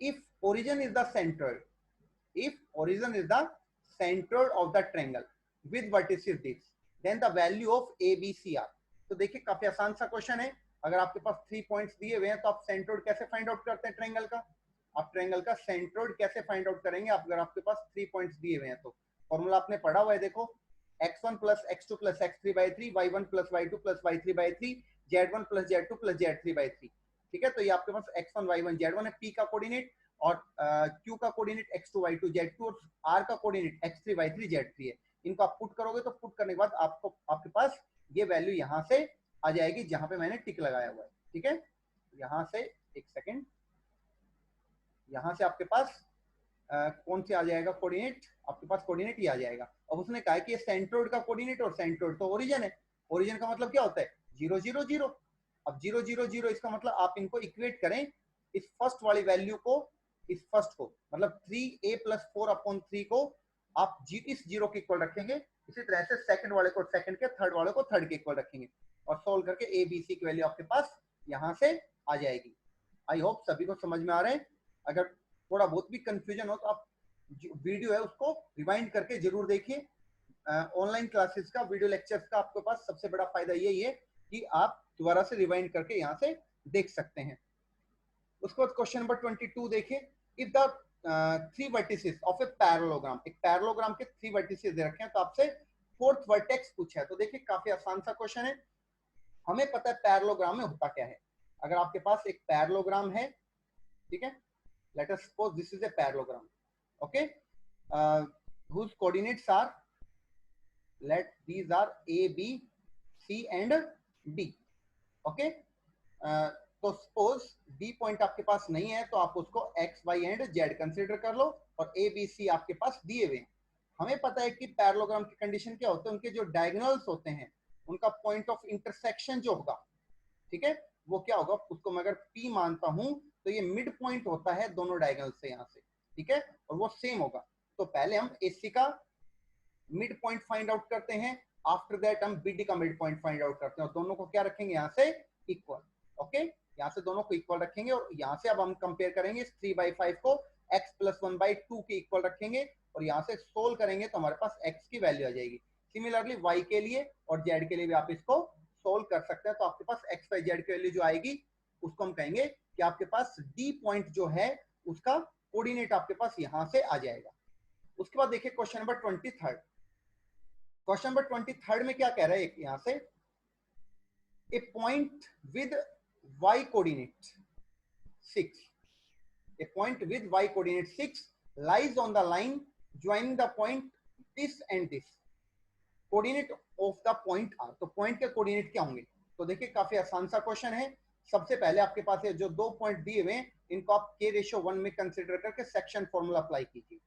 if origin is the centre, if origin is the center of the triangle with vertices this, then the value of ABCR। तो देखिए काफी आसान सा क्वेश्चन है, अगर आपके पास 3 पॉइंट्स दिए हुए हैं तो आप सेंट्रोइड कैसे फाइंड आउट करते हैं ट्रायंगल का, आप ट्रायंगल का सेंट्रोइड कैसे फाइंड आउट करेंगे, अगर आपके पास 3 पॉइंट्स दिए हुए हैं तो फॉर्मूला आपने पढ़ा हुआ है, देखो x1 plus x2 plus x3 by 3, y1 plus y2 plus y3 by 3, z1 plus z2 plus z3 by 3, ठीक है। तो ये आपके पास x1 y1 z1 है, p का कोऑर्डिनेट, और Q का कोऑर्डिनेट x2 y2 z2, और R का कोऑर्डिनेट x3 y3 z3 है। इनको आप पुट करोगे तो पुट करने के बाद आपको आपके पास ये वैल्यू यहां से आ जाएगी जहां पे मैंने टिक लगाया हुआ है, ठीक है। यहां से एक सेकेंड, यहां से आपके पास कौन से आ जाएगा कोऑर्डिनेट, आपके पास कोऑर्डिनेट ये आ जाएगा। अब उसने कहा कि ये सेंट्रोइड का कोऑर्डिनेट, और सेंट्रोइड तो ओरिजिन है, ओरिजिन का मतलब क्या होता है 0 0 0। अब 0 0 0 इसका मतलब आप इनको इक्वेट करें, इस फर्स्ट वाली वैल्यू को, इस फर्स्ट को मतलब 3a प्लस 4 अपॉन 3 को आप इस जीरो के इक्वल रखेंगे, इसी तरह से सेकंड वाले को सेकंड के, थर्ड वाले को थर्ड के इक्वल रखेंगे, और सोल्व करके ए बी सी की वैल्यू आपके पास यहां से आ जाएगी। आई होप सभी को समझ में आ रहे हैं। अगर थोड़ा बहुत भी कंफ्यूजन हो तो आप वीडियो है उसको रिवाइंड करके जरूर देखिए। ऑनलाइन क्लासेस का, वीडियो लेक्चर्स का आपके पास सबसे बड़ा फायदा यही है कि आप दोबारा से रिवाइंड करके यहाँ से देख सकते हैं। उसके बाद क्वेश्चन नंबर 22 देखिए, if the 3 vertices of a parallelogram, एक पैरेललोग्राम के 3 वर्टिसेस दे रखे हैं, तो आपसे फोर्थ वर्टेक्स पूछा है। तो देखिए काफी आसान सा क्वेश्चन है, हमें पता है पैरेललोग्राम में होता क्या है। अगर आपके पास एक पैरेललोग्राम है, ठीक है, let us suppose this is a parallelogram, okay, whose coordinates are, let these are a b c and d, okay. तो सपोज डी पॉइंट आपके पास नहीं है तो आप उसको X Y and Z consider कर लो, और ए बी सी आपके पास दिए हुए हैं। हमें पता है कि पैरेललोग्राम की कंडीशन क्या होते हैं, उनके जो डायगोनल्स होते हैं उनका पॉइंट ऑफ इंटरसेक्शन जो होगा, ठीक है, वो क्या होगा, उसको मैं अगर P मानता हूं तो ये मिड पॉइंट होता है दोनों डायगोनल से यहाँ से, ठीक है, और वो सेम होगा। तो पहले हम AC का मिड पॉइंट फाइंड आउट करते हैं, आफ्टर दैट हम BD का मिड पॉइंट फाइंड आउट करते हैं, और दोनों को क्या रखेंगे यहाँ से इक्वल, ओके, यहाँ से दोनों को इक्वल रखेंगे, और यहाँ से अब हम कंपेयर करेंगे 3/5 को x प्लस 1/2 के इक्वल रखेंगे, और यहाँ से सोल्व करेंगे तो हमारे पास x की वैल्यू आ जाएगी। सिमिलरली y के लिए और z के लिए भी आप इसको सोल्व कर सकते हैं, तो आपके पास x y z की वैल्यू जो आएगी उसको हम कहेंगे कि आपके पास D पॉइंट जो है उसका कोऑर्डिनेट आपके पास यहाँ से आ जाएगा। उसके बाद देखिए क्वेश्चन नंबर 23। क्वेश्चन नंबर 23 में क्या कह रहा है यहाँ से, ए point with y coordinate 6, a point with y coordinate 6 lies on the line joining the point this and this. Coordinate of the point R, तो पॉइंट के कोऑर्डिनेट क्या होंगे? तो देखिए काफी आसान सा क्वेश्चन है। सबसे पहले आपके पास ये जो दो पॉइंट दिए हुए हैं इनको आप k/1 में कंसीडर करके सेक्शन फॉर्मूला अप्लाई कीजिए।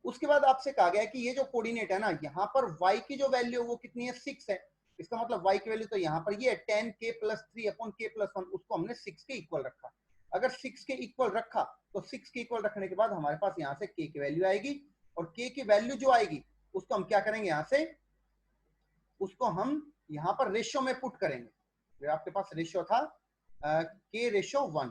उसके बाद आपसे कहा गया है कि ये जो कोऑर्डिनेट है ना, यहाँ पर y की जो वैल्यू वो कितनी है, 6 है। इसका मतलब y की वैल्यू तो यहाँ पर ये है 10k + 3/k + 1, उसको हमने 6 के इक्वल रखा। अगर 6 के इक्वल रखा तो 6 के इक्वल रखने के बाद हमारे पास यहाँ से k की वैल्यू आएगी, और k की वैल्यू जो आएगी उसको हम क्या करेंगे, यहाँ से उसको हम यहाँ पर रेशियो में पुट करेंगे। आपके पास रेशियो था k/1,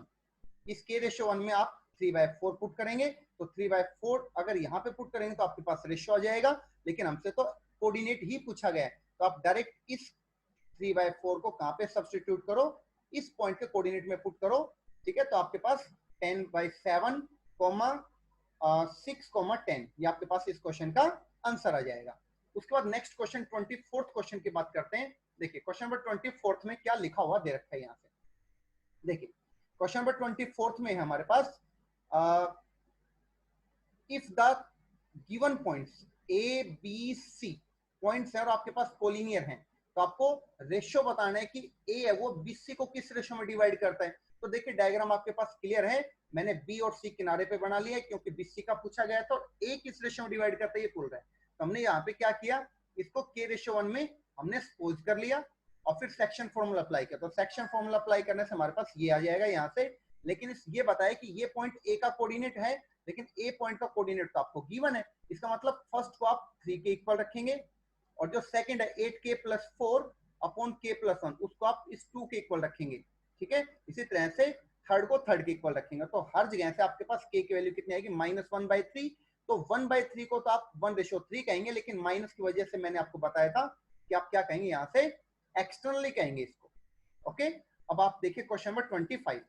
इस k/1 में आप 3/4 पुट करेंगे, तो 3/4 अगर यहाँ पे पुट करेंगे तो आपके पास रेशियो आ जाएगा। लेकिन हमसे तो कोऑर्डिनेट ही पूछा गया है, तो आप डायरेक्ट इस 3/4 को कहाँ पे सब्स्टिट्यूट करो, इस पॉइंट के कोऑर्डिनेट में पुट करो। ठीक है, तो आपके पास 10/7, 6, 10 ये आपके पास इस क्वेश्चन का आंसर आ जाएगा। उसके बाद नेक्स्ट क्वेश्चन 24th क्वेश्चन की बात करते हैं। देखिए क्वेश्चन नंबर 24th में क्या लिखा हुआ दे रखा है यहाँ से। देखिए क्वेश्चन नंबर 24th में है हमारे पास, if the given points A B C points हैं और आपके पास कोलिनियर हैं, तो आपको रेशियो बताना है कि ए है वो बी सी को किस रेशियो में डिवाइड करता है। तो देखिए डायग्राम आपके पास क्लियर है, मैंने बी और सी किनारे पे बना लिया है क्योंकि बी सी का पूछा गया है, तो ए किस रेशियो में डिवाइड करता है ये बोल रहा है। तो हमने यहाँ पे क्या किया, इसको k/1 में हमने सपोज कर लिया और फिर सेक्शन फॉर्मूला अप्लाई किया। तो सेक्शन फॉर्मूला अप्लाई करने से हमारे पास ये आ जाएगा यहाँ से। लेकिन ये बताया कि ये पॉइंट ए का कोऑर्डिनेट है, लेकिन ए पॉइंट का कोऑर्डिनेट तो आपको गिवन है। इसका मतलब फर्स्ट को आप 3 के इक्वल रखेंगे, और जो सेकंड है 8k + 4/k + 1 उसको आप इस 2 के इक्वल रखेंगे। ठीक है, इसी तरह से थर्ड को थर्ड के इक्वल रखेंगे, तो हर जगह से आपके पास k की वैल्यू कितनी आएगी, -1/3। तो 1/3 को तो आप 1/3 कहेंगे, लेकिन माइनस की वजह से मैंने आपको बताया था कि आप क्या कहेंगे, यहाँ से एक्सटर्नली कहेंगे इसको। ओके, अब आप देखिए क्वेश्चन नंबर 25।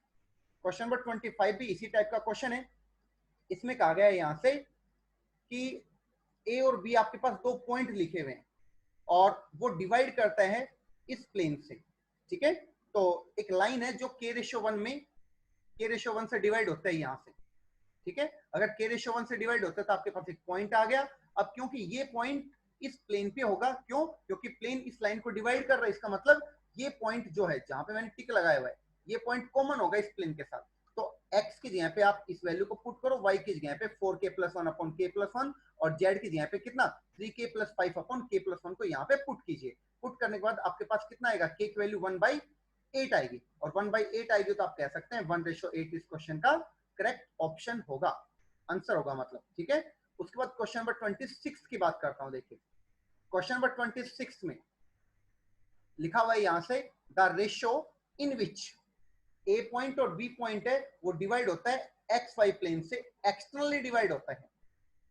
क्वेश्चन नंबर 25 भी इसी टाइप का क्वेश्चन है। इसमें कहा गया है यहाँ से कि ए और बी आपके पास दो पॉइंट लिखे हुए हैं और वो डिवाइड करता है इस प्लेन से। ठीक है, तो एक लाइन है जो k/1 में k/1 से डिवाइड होता है यहाँ से। ठीक है, अगर k/1 से डिवाइड होता है तो आपके पास एक पॉइंट आ गया। अब क्योंकि ये पॉइंट इस प्लेन पे होगा, क्यों, क्योंकि प्लेन इस लाइन को डिवाइड कर रहा है, इसका मतलब ये पॉइंट जो है जहां पे मैंने टिक लगाया हुआ है ये पॉइंट कॉमन होगा इस प्लेन के साथ। तो x की जगह पे आप इस वैल्यू को पुट करो, y की जगह पे 4k + 1/k + 1 और z की जगह पे कितना 3k + 5/k + 1 को यहाँ पे पुट कीजिए। पुट करने के बाद आपके पास कितना आएगा, k की वैल्यू 1/8 आएगी, और 1/8 आएगी तो आप कह सकते हैं 1/8 इस क्वेश्चन का करेक्ट ऑप्शन होगा, आंसर होगा मतलब। ठीक है, उसके बाद क्वेश्चन नंबर 26 की बात करता हूं। देखिए क्वेश्चन नंबर 26 में लिखा हुआ है यहाँ से, the ratio in which A point और बी पॉइंट है वो डिवाइड होता है XY प्लेन से, एक्सटर्नली डिवाइड होता है।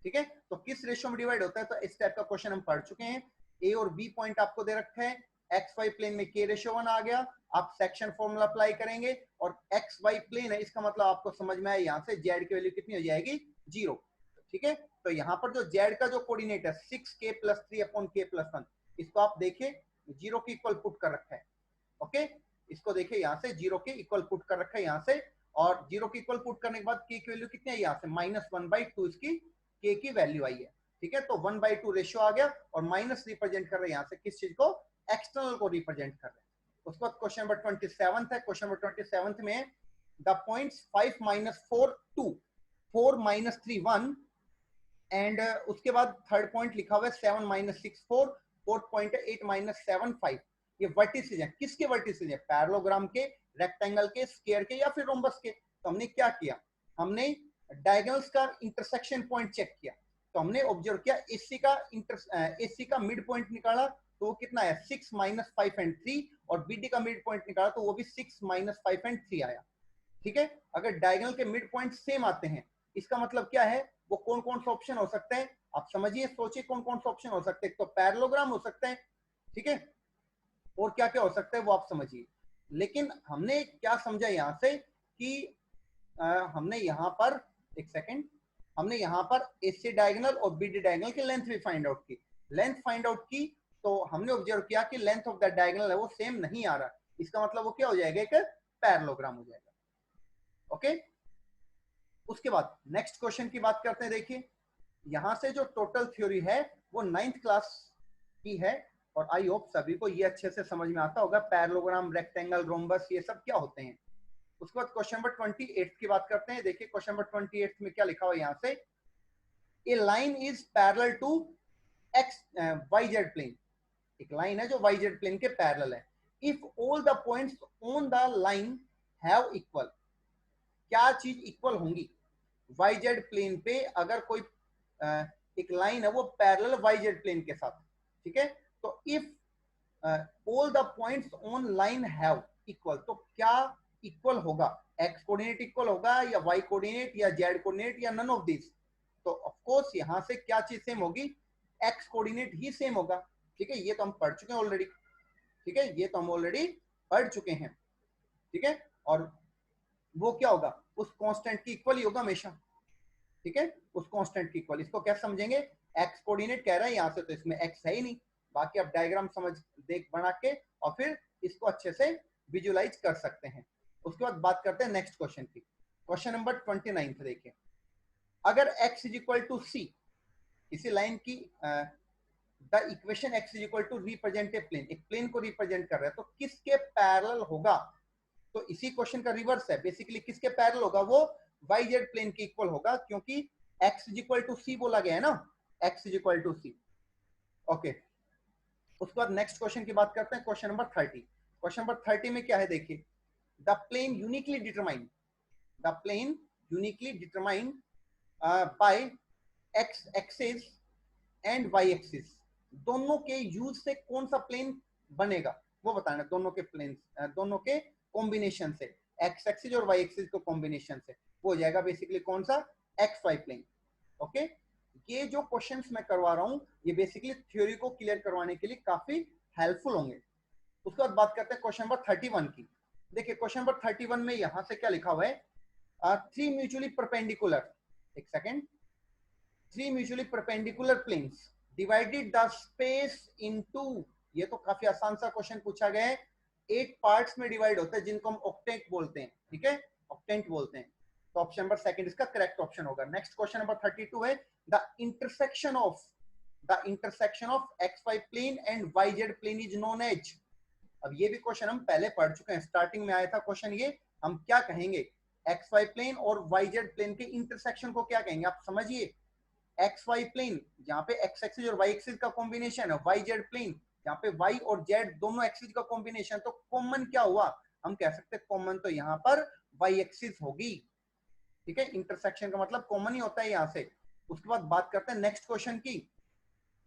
ठीक है, तो किस रेशियो में डिवाइड होता है, तो इस टाइप का क्वेश्चन हम पढ़ चुके हैं। ए और बी पॉइंट आपको दे रखा है, XY प्लेन में k/1 आ गया, आप सेक्शन फॉर्मूला अप्लाई करेंगे, और XY प्लेन है इसका मतलब आपको समझ में आया, यहाँ से Z की वैल्यू कितनी हो जाएगी, 0। ठीक है, तो यहाँ पर जो Z का जो कोऑर्डिनेट है 6k + 3/k + 1, इसको आप देखिए 0 के इक्वल पुट कर रखा है। ओके, इसको देखिए यहाँ से 0 के इक्वल पुट कर रखा है यहाँ से, और 0 के इक्वल पुट करने के बाद k की वैल्यू कितनी है, यहाँ से -1/2 इसकी k की वैल्यू आई है। ठीक है, तो 1/2 रेशियो आ गया, और माइनस रिप्रेजेंट कर रहे हैं यहाँ से किस चीज को, एक्सटर्नल को रिप्रेजेंट कर रहे हैं। उसके बाद क्वेश्चन नंबर 27 है। क्वेश्चन नंबर 27 में द पॉइंट्स 5 - 4 2, 4 - 3 1, एंड उसके बाद थर्ड पॉइंट लिखा हुआ है 7 - 6 4, फोर्थ पॉइंट है 8 - 7 5। ये वर्टिसेस हैं, किसके वर्टिसेस हैं, पैरेललोग्राम के, रेक्टेंगल के, स्क्वायर के, या फिर रोम्बस के। तो हमने क्या किया, हमने डायगोनल्स का इंटरसेक्शन पॉइंट चेक किया। तो हमने ऑब्जर्व किया AC का मिड पॉइंट निकाला, तो वो कितना है 6 - 5 and 3, और BD का मिड पॉइंट निकाला तो वो भी 6 - 5 and 3 आया। ठीक है, अगर डायगोनल के मिड पॉइंट सेम आते हैं इसका मतलब क्या है, वो कौन कौन सा ऑप्शन हो सकता है, आप समझिए, सोचिए कौन कौन सा ऑप्शन हो सकते हैं। तो पैरेललोग्राम हो सकता है, ठीक है, और क्या क्या हो सकता है वो आप समझिए। लेकिन हमने क्या समझा यहाँ से कि हमने यहाँ पर एक सेकंड, हमने यहाँ पर AC डायगोनल और BD डायगोनल की लेंथ भी फाइंड आउट की। तो हमने ऑब्जर्व किया कि लेंथ ऑफ द डायगोनल है वो सेम नहीं आ रहा, इसका मतलब वो क्या हो जाएगा, एक पैरेललोग्राम हो जाएगा। ओके, उसके बाद नेक्स्ट क्वेश्चन की बात करते हैं। देखिए यहां से जो टोटल थ्योरी है वो 9th क्लास की है और आई होप सभी को ये अच्छे से समझ में आता होगा, पैरेललोग्राम, रेक्टेंगल, रोम्बस, ये सब क्या होते हैं। उसके बाद क्वेश्चन नंबर 28 की बात करते हैं। देखिए क्वेश्चन नंबर 28 में क्या लिखा हुआ है यहाँ से, a line is parallel to X Y Z plane, एक लाइन है जो वाई जेड प्लेन के पैरेलल है। If all the points on the line have equal, क्या चीज इक्वल होंगी वाई जेड प्लेन पे, अगर कोई एक लाइन है वो पैरेलल वाई जेड प्लेन के साथ, ठीक है। तो if all the points on line have equal, तो क्या इक्वल होगा, एक्स कोऑर्डिनेट इक्वल होगा या वाई कोऑर्डिनेट या जेड कोऑर्डिनेट या नन ऑफ दिस। तो ऑफ कोर्स यहां से क्या चीज सेम होगी, एक्स कोऑर्डिनेट ही सेम होगा, ठीक है। ये तो हम पढ़ चुके हैं ऑलरेडी, ठीक है, ये तो हम ऑलरेडी पढ़ चुके हैं, ठीक है। और वो क्या होगा, उस कांस्टेंट की इक्वल ही होगा हमेशा, ठीक है, उस कांस्टेंट की इक्वल। इसको क्या समझेंगे, एक्स कोऑर्डिनेट कह रहा है यहाँ से, तो इसमें एक्स है ही नहीं, बाकी आप डायग्राम समझ देख बना के और फिर इसको अच्छे से विजुलाइज कर सकते हैं। उसके बाद बात करते हैं नेक्स्ट क्वेश्चन की, क्वेश्चन नंबर 29 देखिए, अगर x is equal to C, इसी लाइन की the equation x is equal to represent a plane, एक प्लेन को रिप्रेजेंट कर रहा है, तो किसके पैरेलल होगा। तो इसी क्वेश्चन का रिवर्स है, बेसिकली किसके पैरेलल होगा, वो वाई जेड प्लेन के इक्वल होगा, क्योंकि x is equal to C बोला गया है ना, x is equal to C. Okay, उसके बाद नेक्स्ट क्वेश्चन की बात करते हैं, क्वेश्चन नंबर 30। क्वेश्चन नंबर 30 में क्या है, देखिए the plane uniquely determined, the plane uniquely determined by X axis and Y axis, दोनों के यूज से कौन सा प्लेन बनेगा वो बताना, दोनों के प्लेन, दोनों के कॉम्बिनेशन से, एक्स एक्सिस और वाई एक्सिस को कॉम्बिनेशन से वो हो जाएगा बेसिकली कौन सा, एक्स वाई प्लेन। ओके, ये जो क्वेश्चंस मैं करवा रहा हूं ये बेसिकली थ्योरी को क्लियर करवाने के लिए काफी हेल्पफुल होंगे। उसके बाद बात करते हैं क्वेश्चन नंबर 31 की। देखिए क्वेश्चन नंबर 31 में यहां से क्या लिखा हुआ है, थ्री म्यूचुअली परपेंडिकुलर, एक second, three mutually perpendicular planes divided the space into, ये तो काफी आसान सा क्वेश्चन पूछा गया है, 8 पार्ट्स में डिवाइड होता है जिनको हम ऑक्टेंट बोलते हैं, ठीक है, ऑक्टेंट बोलते हैं। तो ऑप्शन नंबर सेकंड इसका करेक्ट ऑप्शन होगा। नेक्स्ट क्वेश्चन नंबर 32 है, the intersection of X Y plane and Y Z plane is known as. अब ये भी क्वेश्चन हम पहले पढ़ चुके हैं, स्टार्टिंग में आया था क्वेश्चन, ये हम क्या कहेंगे, एक्स वाई प्लेन और वाई जेड प्लेन के इंटरसेक्शन को क्या कहेंगे, आप समझिए। एक्स वाई प्लेन जहाँ पे एक्स एक्सिस और वाई एक्सिस का कॉम्बिनेशन है, वाई जेड प्लेन जहाँ पे वाई और जेड दोनों एक्सिस का कॉम्बिनेशन, तो कॉमन क्या हुआ, हम कह सकते हैं कॉमन तो यहाँ पर वाई एक्सिस होगी, ठीक है, इंटरसेक्शन का मतलब कॉमन ही होता है यहाँ से। उसके बाद बात करते हैं नेक्स्ट क्वेश्चन की।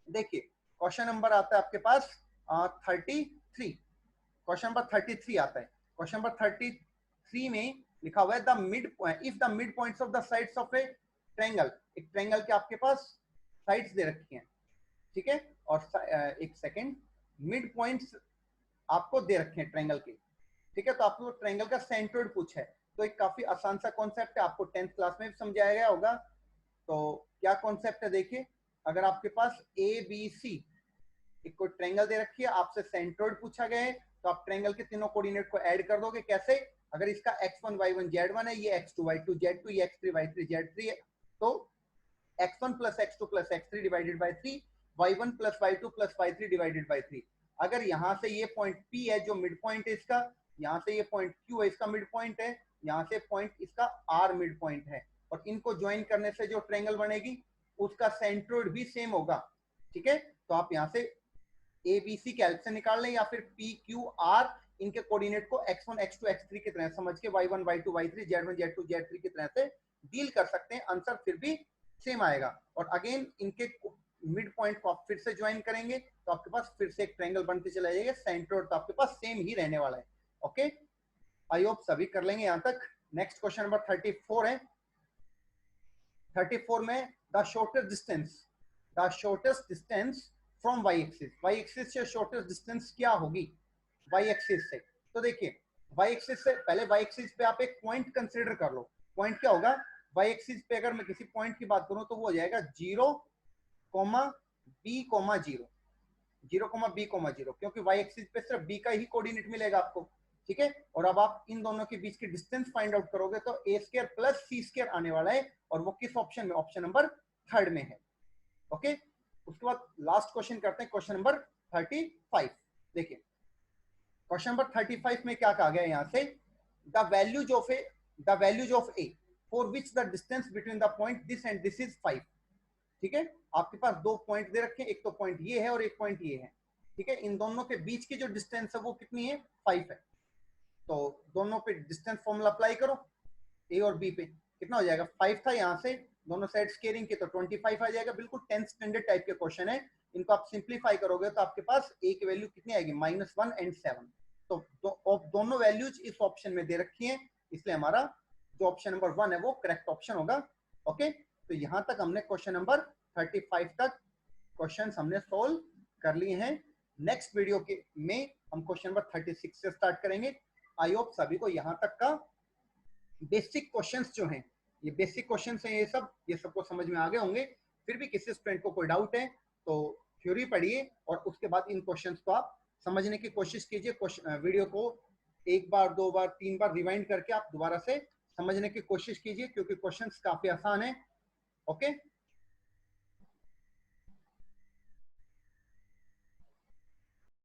देखिए क्वेश्चन नंबर आता है आपके पास 33, क्वेश्चन नंबर 33 आता है। क्वेश्चन नंबर 33 में लिखा हुआ है the mid, if the mid points of the sides of A triangle, एक ट्रायंगल के आपके पास साइड्स दे रखी हैं, ठीक है, और एक सेकंड, मिड पॉइंट्स आपको दे रखे हैं ट्रायंगल के, ठीक है। तो आपको ट्रायंगल का सेंट्रोइड पूछा है, तो एक काफी आसान सा कॉन्सेप्ट है, आपको 10th क्लास में भी समझाया गया होगा। तो क्या कॉन्सेप्ट है, देखिए अगर आपके पास ए बी सी एक कोई ट्रायंगल दे रखी है, आपसे सेंट्रोइड पूछा गया है, तो आप ट्रायंगल के तीनों कोऑर्डिनेट को ऐड कर दोगे, कैसे, अगर इसका x1 y1 z1 है, ये x2 y2 z2, ये x3 y3 z3 है, तो x1 plus x2 plus x3 divided by 3, y1 plus y2 plus y3 divided by 3। अगर यहाँ से ये पॉइंट P है जो मिड पॉइंट है इसका, यहाँ से ये पॉइंट Q है इसका मिड पॉइंट है, यहाँ से पॉइंट इसका R मिड पॉइंट है, और इनको ज्वाइन करने से जो ट्रायंगल बनेगी उसका सेंट्रोइड भी सेम होगा, ठीक है। तो आप यहाँ से ए बी सी के हेल्प से निकाल लें, या फिर पी क्यू आर इनके कोऑर्डिनेट को x1 x2 x3 की तरह समझ के y1 y2 y3 z1 z2 z3 की तरह से डील कर सकते हैं, आंसर फिर भी सेम आएगा। और अगेन इनके मिड पॉइंट को आप फिर से ज्वाइन करेंगे तो आपके पास फिर से एक ट्रायंगल बनते चला जाएगा, सेंट्रोइड तो आपके पास सेम ही रहने वाला है। ओके, आई होप सभी कर लेंगे यहाँ तक। नेक्स्ट क्वेश्चन नंबर 34 है। 34 में the shortest distance from Y axis, Y axis से शॉर्टेस्ट डिस्टेंस क्या होगी वाई एक्सिस से। तो देखिए वाई एक्सिस से पहले वाई एक्सिस पे आप एक पॉइंट कंसीडर कर लो, पॉइंट क्या होगा वाई एक्सिस पे, अगर मैं किसी पॉइंट की बात करूं तो वो हो जाएगा 0, B, 0, 0, B, 0, क्योंकि वाई एक्सिस पे सिर्फ B का ही कोऑर्डिनेट मिलेगा आपको, ठीक है। और अब आप इन दोनों के बीच की डिस्टेंस फाइंड आउट करोगे तो ए स्क्वायर प्लस सी स्क्वायर आने वाला है, और वो किस ऑप्शन में, ऑप्शन नंबर 3 में है। ओके, उसके बाद लास्ट क्वेश्चन करते हैं, क्वेश्चन नंबर 35। देखिए क्वेश्चन नंबर 35 में क्या कहा गया यहां से, the values of A for which the distance between the point this and this is 5। ठीक है, आपके पास दो पॉइंट दे रखे हैं, एक तो पॉइंट ये है और एक पॉइंट ये है। ठीक है, इन दोनों के बीच की जो डिस्टेंस है वो कितनी है, 5 है। तो दोनों पे डिस्टेंस फॉर्मूला अप्लाई करो, ए और बी पे कितना हो जाएगा, 5 था, यहाँ से दोनों साइड स्केयरिंग के तो 25 आ जाएगा। बिल्कुल 10th स्टैंडर्ड टाइप के क्वेश्चन है, इनको आप सिंप्लीफाई करोगे तो आपके पास ए की वैल्यू कितनी आएगी, -1 एंड 7। तो दोनों वैल्यूज इस ऑप्शन में दे रखी हैं, इसलिए हमारा जो ऑप्शन नंबर 1 है वो करेक्ट ऑप्शन होगा। ओके, तो यहां तक हमने क्वेश्चन नंबर 35 तक क्वेश्चन हमने सोल्व कर लिए हैं। नेक्स्ट वीडियो के में हम क्वेश्चन नंबर 36 से स्टार्ट करेंगे। आई होप सभी को यहाँ तक का बेसिक क्वेश्चंस जो हैं, ये बेसिक क्वेश्चंस हैं, ये सबको समझ में आ गए होंगे। फिर भी किसी स्टूडेंट को कोई डाउट है तो थ्योरी पढ़िए और उसके बाद इन क्वेश्चंस को आप समझने की कोशिश कीजिए। वीडियो को 1 बार 2 बार 3 बार रिवाइंड करके आप दोबारा से समझने की कोशिश कीजिए, क्योंकि क्वेश्चंस काफी आसान है। ओके।